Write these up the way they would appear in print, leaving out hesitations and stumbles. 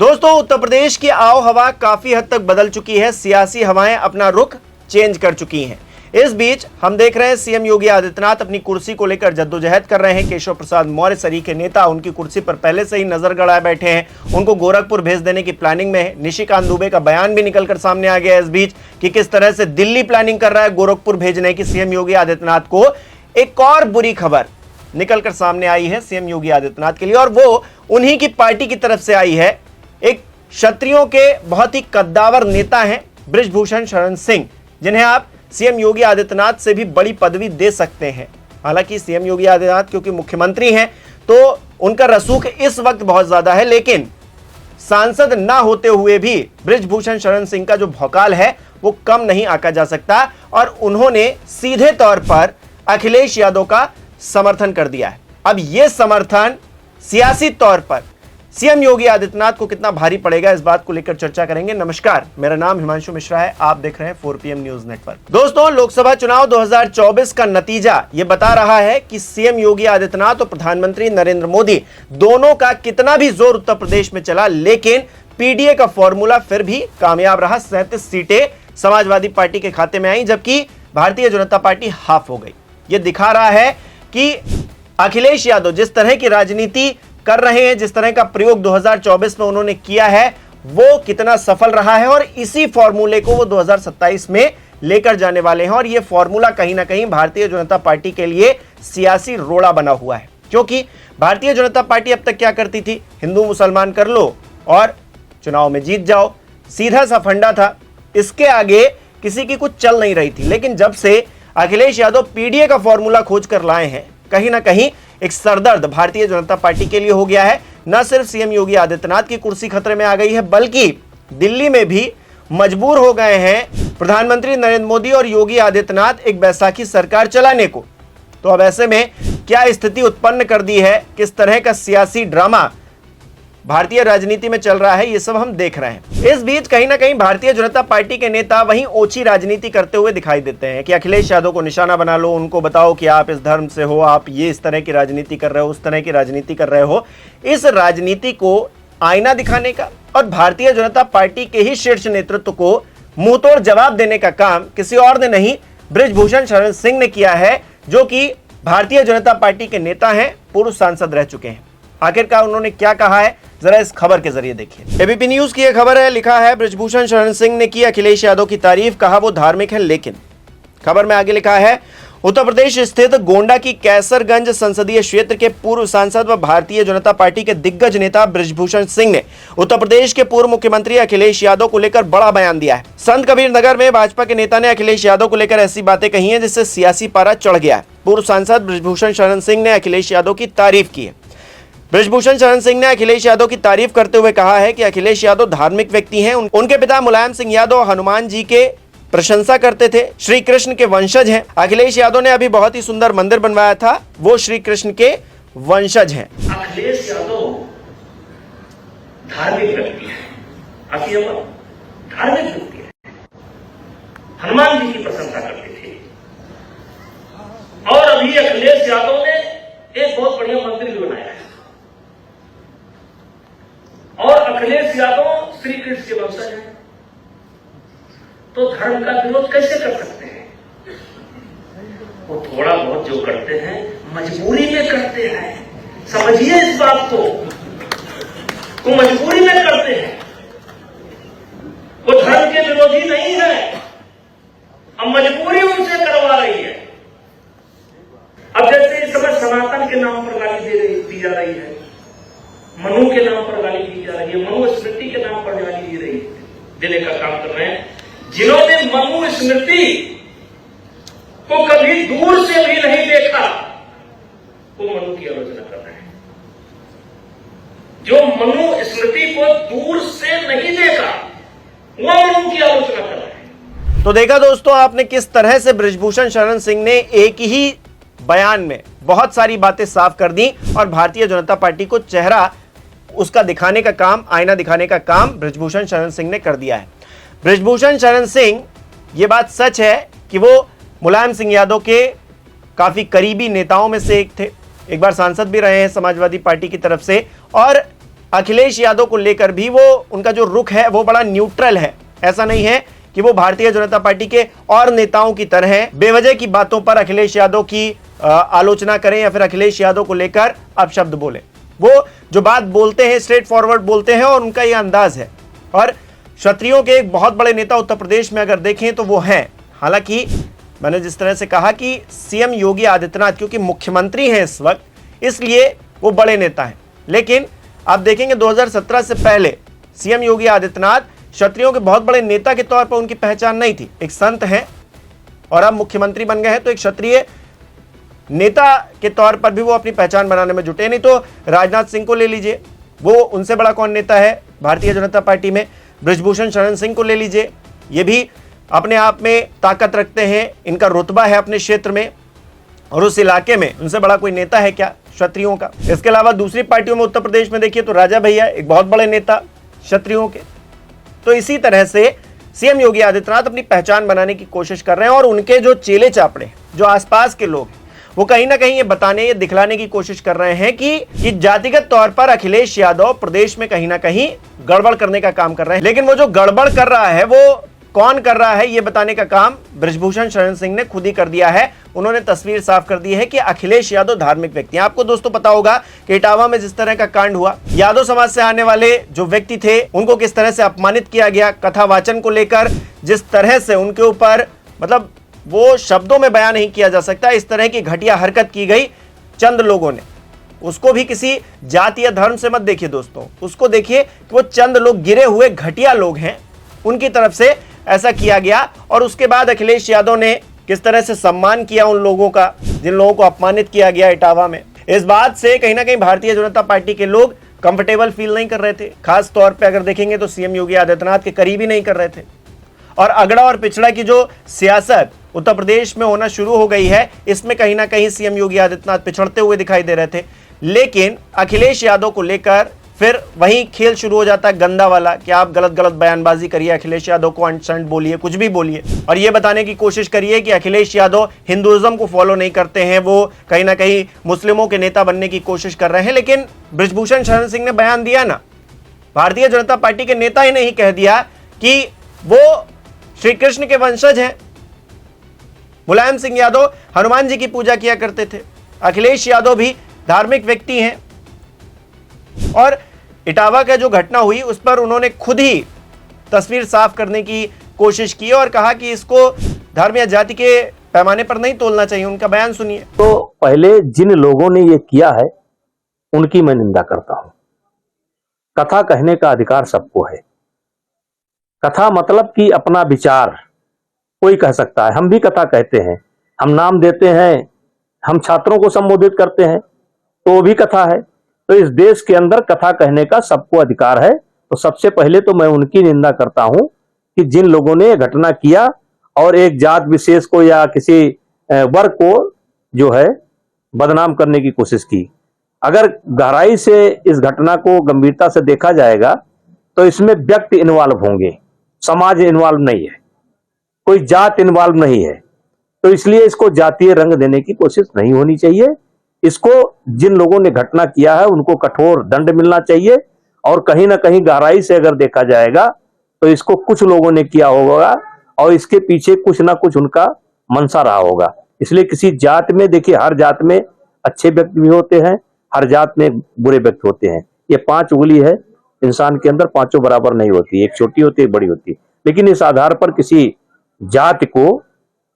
दोस्तों, उत्तर प्रदेश की आओ हवा काफी हद तक बदल चुकी है। सियासी हवाएं अपना रुख चेंज कर चुकी हैं। इस बीच हम देख रहे हैं सीएम योगी आदित्यनाथ अपनी कुर्सी को लेकर जद्दोजहद कर रहे हैं। केशव प्रसाद मौर्य सरीखे नेता उनकी कुर्सी पर पहले से ही नजर गड़ाए बैठे हैं। उनको गोरखपुर भेज देने की प्लानिंग में है। निशिकांत दुबे का बयान भी निकलकर सामने आ गया इस बीच कि किस तरह से दिल्ली प्लानिंग कर रहा है गोरखपुर भेजने की सीएम योगी आदित्यनाथ को। एक और बुरी खबर निकलकर सामने आई है सीएम योगी आदित्यनाथ के लिए, और वो उन्हीं की पार्टी की तरफ से आई है। एक क्षत्रियों के बहुत ही कद्दावर नेता हैं बृजभूषण शरण सिंह, जिन्हें आप सीएम योगी आदित्यनाथ से भी बड़ी पदवी दे सकते हैं। हालांकि सीएम योगी आदित्यनाथ क्योंकि मुख्यमंत्री हैं तो उनका रसूख इस वक्त बहुत ज्यादा है, लेकिन सांसद ना होते हुए भी बृजभूषण शरण सिंह का जो भौकाल है वो कम नहीं आंका जा सकता, और उन्होंने सीधे तौर पर अखिलेश यादव का समर्थन कर दिया है। अब यह समर्थन सियासी तौर पर सीएम योगी आदित्यनाथ को कितना भारी पड़ेगा, इस बात को लेकर चर्चा करेंगे। नमस्कार, मेरा नाम हिमांशु मिश्रा है, आप देख रहे हैं 4PM न्यूज नेटवर्क। दोस्तों, लोकसभा चुनाव 2024 का नतीजा यह बता रहा है कि सीएम योगी आदित्यनाथ और प्रधानमंत्री नरेंद्र मोदी दोनों का कितना भी जोर उत्तर प्रदेश में चला, लेकिन पीडीए का फॉर्मूला फिर भी कामयाब रहा। 37 सीटें समाजवादी पार्टी के खाते में आई, जबकि भारतीय जनता पार्टी हाफ हो गई। यह दिखा रहा है कि अखिलेश यादव जिस तरह की राजनीति कर रहे हैं, जिस तरह का प्रयोग 2024 में उन्होंने किया है, वो कितना सफल रहा है, और इसी फॉर्मूले को वो 2027 में लेकर जाने वाले हैं। और ये फॉर्मूला कहीं ना कहीं भारतीय जनता पार्टी के लिए सियासी रोड़ा बना हुआ है, क्योंकि भारतीय जनता पार्टी अब तक क्या करती थी, हिंदू मुसलमान कर लो और चुनाव में जीत जाओ, सीधा सा फंडा था। इसके आगे किसी की कुछ चल नहीं रही थी। लेकिन जब से अखिलेश यादव पीडीए का फॉर्मूला खोज कर लाए हैं, कहीं ना कहीं एक सरदर्द भारतीय जनता पार्टी के लिए हो गया है। न सिर्फ सीएम योगी आदित्यनाथ की कुर्सी खतरे में आ गई है, बल्कि दिल्ली में भी मजबूर हो गए हैं प्रधानमंत्री नरेंद्र मोदी और योगी आदित्यनाथ एक बैसाखी सरकार चलाने को। तो अब ऐसे में क्या स्थिति उत्पन्न कर दी है, किस तरह का सियासी ड्रामा भारतीय राजनीति में चल रहा है, ये सब हम देख रहे हैं। इस बीच कहीं ना कहीं भारतीय जनता पार्टी के नेता वहीं ओछी राजनीति करते हुए दिखाई देते हैं कि अखिलेश यादव को निशाना बना लो, उनको बताओ कि आप इस धर्म से हो, आप ये इस तरह की राजनीति कर रहे हो, उस तरह की राजनीति कर रहे हो। इस राजनीति को आईना दिखाने का और भारतीय जनता पार्टी के ही शीर्ष नेतृत्व को मुंहतोड़ जवाब देने का काम किसी और ने नहीं, बृजभूषण शरण सिंह ने किया है, जो कि भारतीय जनता पार्टी के नेता हैं, पूर्व सांसद रह चुके हैं। आखिरकार उन्होंने क्या कहा है, जरा इस खबर के जरिए देखिए। एबीपी न्यूज की यह खबर है, लिखा है बृजभूषण शरण सिंह ने की अखिलेश यादव की तारीफ, कहा वो धार्मिक है। लेकिन खबर में आगे लिखा है, उत्तर प्रदेश स्थित गोंडा की कैसरगंज संसदीय क्षेत्र के पूर्व सांसद व भारतीय जनता पार्टी के दिग्गज नेता बृजभूषण सिंह ने उत्तर प्रदेश के पूर्व मुख्यमंत्री अखिलेश यादव को लेकर बड़ा बयान दिया है। संत कबीर नगर में भाजपा के नेता ने अखिलेश यादव को लेकर ऐसी बातें कही हैं जिससे सियासी पारा चढ़ गया है। पूर्व सांसद बृजभूषण शरण सिंह ने अखिलेश यादव की तारीफ की है। बृजभूषण शरण सिंह ने अखिलेश यादव की तारीफ करते हुए कहा है कि अखिलेश यादव धार्मिक व्यक्ति हैं। उनके पिता मुलायम सिंह यादव हनुमान जी के प्रशंसा करते थे, श्री कृष्ण के वंशज हैं। अखिलेश यादव ने अभी बहुत ही सुंदर मंदिर बनवाया था, वो श्री कृष्ण के वंशज हैं। अखिलेश यादव धार्मिक व्यक्ति है, धार्मिक व्यक्ति है, हनुमान जी की प्रशंसा करते थे। और अभी अखिलेश यादव ने एक बहुत बढ़िया मंदिर भी बनाया है, और अखिलेश यादव श्री कृष्ण के वंशज हैं। तो धर्म का विरोध कैसे कर सकते हैं? वो थोड़ा बहुत जो करते हैं मजबूरी में करते हैं, समझिए इस बात को। वो मजबूरी में करते हैं, वो धर्म के विरोधी नहीं है, अब मजबूरी उनसे करवा रही है। अब जैसे इस समय सनातन के नाम पर गाली दी जा रही है, मनु के नाम पर गाली दी जा रही है, मनु स्मृति के नाम पर गाली देने का काम कर रहे हैं। जिन्होंने मनु स्मृति को कभी दूर से भी नहीं देखा, वो मनु की आलोचना कर रहे हैं। जो मनु स्मृति को दूर से नहीं देखा, वो मनु की आलोचना कर रहे हैं। तो देखा दोस्तों आपने किस तरह से बृजभूषण शरण सिंह ने एक ही बयान में बहुत सारी बातें साफ कर दी, और भारतीय जनता पार्टी को चेहरा उसका दिखाने का काम, आईना दिखाने का काम बृजभूषण शरण सिंह ने कर दिया है। बृजभूषण शरण सिंह, ये बात सच है कि वो मुलायम सिंह यादव के काफी करीबी नेताओं में से एक थे, एक बार सांसद भी रहे हैं समाजवादी पार्टी की तरफ से, और अखिलेश यादव को लेकर भी वो उनका जो रुख है वो बड़ा न्यूट्रल है। ऐसा नहीं है कि वो भारतीय जनता पार्टी के और नेताओं की तरह बेवजह की बातों पर अखिलेश यादव की आलोचना करें या फिर अखिलेश यादव को लेकर अपशब्द बोले। वो जो बात बोलते हैं स्ट्रेट फॉरवर्ड बोलते हैं और उनका यह अंदाज है। और क्षत्रियों के एक बहुत बड़े नेता उत्तर प्रदेश में अगर देखें तो वो हैं। हालांकि मैंने जिस तरह से कहा कि सीएम योगी आदित्यनाथ क्योंकि मुख्यमंत्री हैं इस वक्त, इसलिए वो बड़े नेता हैं। लेकिन आप देखेंगे 2017 से पहले सीएम योगी आदित्यनाथ क्षत्रियों के बहुत बड़े नेता के तौर पर उनकी पहचान नहीं थी। एक संत हैं और अब मुख्यमंत्री बन गए हैं तो एक क्षत्रिय नेता के तौर पर भी वो अपनी पहचान बनाने में जुटे। नहीं तो राजनाथ सिंह को ले लीजिए, वो उनसे बड़ा कौन नेता है भारतीय जनता पार्टी में। बृजभूषण शरण सिंह को ले लीजिए, ये भी अपने आप में ताकत रखते हैं, इनका रुतबा है अपने क्षेत्र में और उस इलाके में। उनसे बड़ा कोई नेता है क्या क्षत्रियों का? इसके अलावा दूसरी पार्टियों में उत्तर प्रदेश में देखिए तो राजा भैया एक बहुत बड़े नेता क्षत्रियों के। तो इसी तरह से सीएम योगी आदित्यनाथ अपनी पहचान बनाने की कोशिश कर रहे हैं और उनके जो चेले चापड़े, जो आसपास के लोग हैं, वो कहीं ना कहीं ये बताने, ये दिखलाने की कोशिश कर रहे हैं कि जातिगत तौर पर अखिलेश यादव प्रदेश में कहीं ना कहीं गड़बड़ करने का काम कर रहे हैं। लेकिन वो जो गड़बड़ कर रहा है वो कौन कर रहा है ये बताने का काम बृजभूषण शरण सिंह ने खुद ही कर दिया है। उन्होंने तस्वीर साफ कर दी है कि अखिलेश यादव धार्मिक व्यक्ति हैं। आपको दोस्तों पता होगा कि इटावा में जिस तरह का कांड हुआ, यादव समाज से आने वाले जो व्यक्ति थे उनको किस तरह से अपमानित किया गया, कथा वाचन को लेकर जिस तरह से उनके ऊपर, मतलब वो शब्दों में बयान नहीं किया जा सकता, इस तरह की घटिया हरकत की गई चंद लोगों ने। उसको भी किसी जाति या धर्म से मत देखिए दोस्तों, उसको देखिए कि वो चंद लोग गिरे हुए घटिया लोग हैं, उनकी तरफ से ऐसा किया गया। और उसके बाद अखिलेश यादव ने किस तरह से सम्मान किया उन लोगों का जिन लोगों को अपमानित किया गया इटावा में। इस बात से कहीं ना कहीं भारतीय जनता पार्टी के लोग कंफर्टेबल फील नहीं कर रहे थे। खास तौर पे अगर देखेंगे तो सीएम योगी आदित्यनाथ के करीब ही नहीं कर रहे थे। और अगड़ा और पिछड़ा की जो सियासत उत्तर प्रदेश में होना शुरू हो गई है, इसमें कहीं ना कहीं सीएम योगी आदित्यनाथ पिछड़ते हुए दिखाई दे रहे थे। लेकिन अखिलेश यादव को लेकर फिर वही खेल शुरू हो जाता है गंदा वाला कि आप गलत गलत बयानबाजी करिए, अखिलेश यादव को अनशंट बोलिए, कुछ भी बोलिए और ये बताने की कोशिश करिए कि अखिलेश यादव हिंदुइज्म को फॉलो नहीं करते हैं, वो कहीं ना कहीं मुस्लिमों के नेता बनने की कोशिश कर रहे हैं। लेकिन बृजभूषण शरण सिंह ने बयान दिया ना, भारतीय जनता पार्टी के नेता ही नहीं कह दिया कि वो श्री कृष्ण के वंशज हैं। मुलायम सिंह यादव हनुमान जी की पूजा किया करते थे, अखिलेश यादव भी धार्मिक व्यक्ति हैं। और इटावा का जो घटना हुई उस पर उन्होंने खुद ही तस्वीर साफ करने की कोशिश की और कहा कि इसको धर्म या जाति के पैमाने पर नहीं तोलना चाहिए। उनका बयान सुनिए। तो पहले जिन लोगों ने ये किया है उनकी मैं निंदा करता हूं। कथा कहने का अधिकार सबको है। कथा मतलब कि अपना विचार कोई कह सकता है। हम भी कथा कहते हैं, हम नाम देते हैं, हम छात्रों को संबोधित करते हैं, तो वो भी कथा है। तो इस देश के अंदर कथा कहने का सबको अधिकार है। तो सबसे पहले तो मैं उनकी निंदा करता हूं कि जिन लोगों ने घटना किया और एक जात विशेष को या किसी वर्ग को जो है बदनाम करने की कोशिश की। अगर गहराई से इस घटना को गंभीरता से देखा जाएगा तो इसमें व्यक्ति इन्वॉल्व होंगे, समाज इन्वॉल्व नहीं है, कोई जात इन्वॉल्व नहीं है। तो इसलिए इसको जातीय रंग देने की कोशिश नहीं होनी चाहिए। इसको जिन लोगों ने घटना किया है उनको कठोर दंड मिलना चाहिए। और कहीं ना कहीं गहराई से अगर देखा जाएगा तो इसको कुछ लोगों ने किया होगा और इसके पीछे कुछ ना कुछ उनका मंशा रहा होगा। इसलिए किसी जात में देखिए, हर जात में अच्छे व्यक्ति भी होते हैं, हर जात में बुरे व्यक्ति होते हैं। ये 5 उंगली है इंसान के अंदर, पांचों बराबर नहीं होती, एक छोटी होती है, एक बड़ी होती है। लेकिन इस आधार पर किसी जात को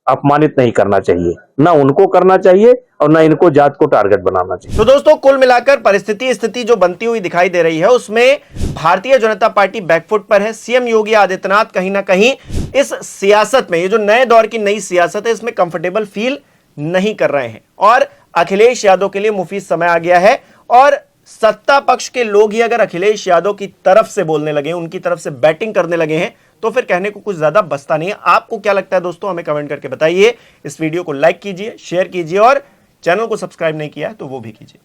अपमानित नहीं करना चाहिए, ना उनको करना चाहिए और ना इनको जात को टारगेट बनाना चाहिए। तो दोस्तों कुल मिलाकर स्थिति जो बनती हुई दिखाई दे रही है उसमें भारतीय जनता पार्टी बैकफुट पर है। सीएम योगी आदित्यनाथ कहीं ना कहीं इस सियासत में, ये जो नए दौर की नई सियासत है, इसमें कंफर्टेबल फील नहीं कर रहे हैं और अखिलेश यादव के लिए मुफीद समय आ गया है। और सत्ता पक्ष के लोग ही अगर अखिलेश यादव की तरफ से बोलने लगे, उनकी तरफ से बैटिंग करने लगे हैं, तो फिर कहने को कुछ ज्यादा बचता नहीं है। आपको क्या लगता है दोस्तों, हमें कमेंट करके बताइए। इस वीडियो को लाइक कीजिए, शेयर कीजिए और चैनल को सब्सक्राइब नहीं किया है तो वो भी कीजिए।